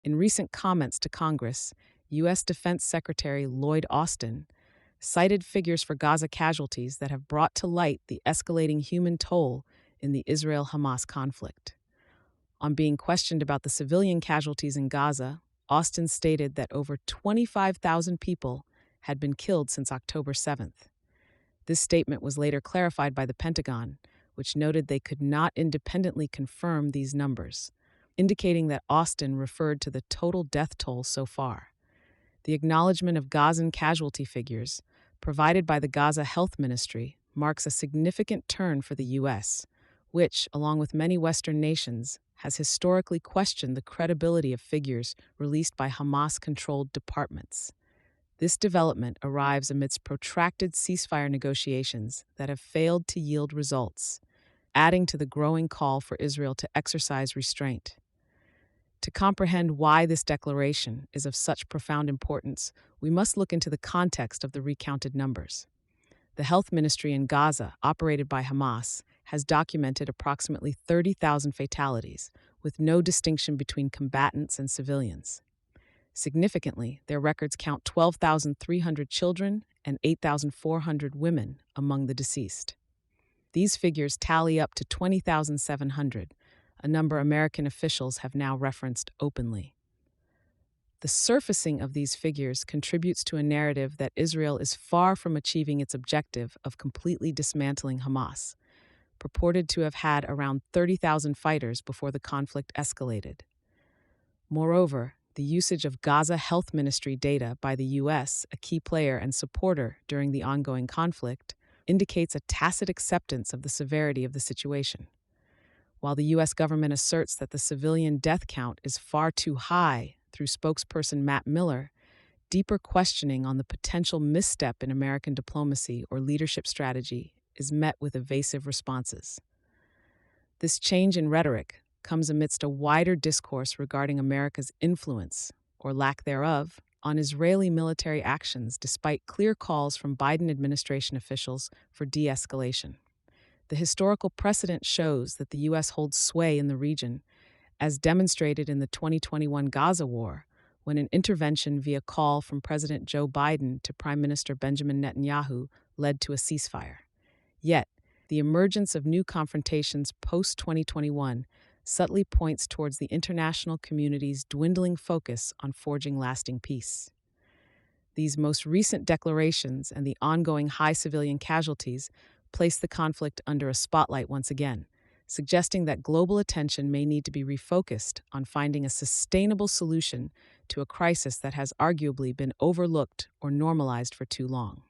In recent comments to Congress, U.S. Defense Secretary Lloyd Austin cited figures for Gaza casualties that have brought to light the escalating human toll in the Israel-Hamas conflict. On being questioned about the civilian casualties in Gaza, Austin stated that over 25,000 people had been killed since October 7th. This statement was later clarified by the Pentagon, which noted they could not independently confirm these numbers, indicating that Austin referred to the total death toll so far. The acknowledgement of Gazan casualty figures, provided by the Gaza Health Ministry, marks a significant turn for the U.S., which, along with many Western nations, has historically questioned the credibility of figures released by Hamas-controlled departments. This development arrives amidst protracted ceasefire negotiations that have failed to yield results, adding to the growing call for Israel to exercise restraint. To comprehend why this declaration is of such profound importance, we must look into the context of the recounted numbers. The health ministry in Gaza, operated by Hamas, has documented approximately 30,000 fatalities, with no distinction between combatants and civilians. Significantly, their records count 12,300 children and 8,400 women among the deceased. These figures tally up to 20,700, a number American officials have now referenced openly. The surfacing of these figures contributes to a narrative that Israel is far from achieving its objective of completely dismantling Hamas, purported to have had around 30,000 fighters before the conflict escalated. Moreover, the usage of Gaza Health Ministry data by the U.S., a key player and supporter during the ongoing conflict, indicates a tacit acceptance of the severity of the situation. While the U.S. government asserts that the civilian death count is far too high through spokesperson Matt Miller, deeper questioning on the potential misstep in American diplomacy or leadership strategy is met with evasive responses. This change in rhetoric comes amidst a wider discourse regarding America's influence, or lack thereof, on Israeli military actions despite clear calls from Biden administration officials for de-escalation. The historical precedent shows that the U.S. holds sway in the region, as demonstrated in the 2021 Gaza war, when an intervention via call from President Joe Biden to Prime Minister Benjamin Netanyahu led to a ceasefire. Yet, the emergence of new confrontations post-2021 subtly points towards the international community's dwindling focus on forging lasting peace. These most recent declarations and the ongoing high civilian casualties place the conflict under a spotlight once again, suggesting that global attention may need to be refocused on finding a sustainable solution to a crisis that has arguably been overlooked or normalized for too long.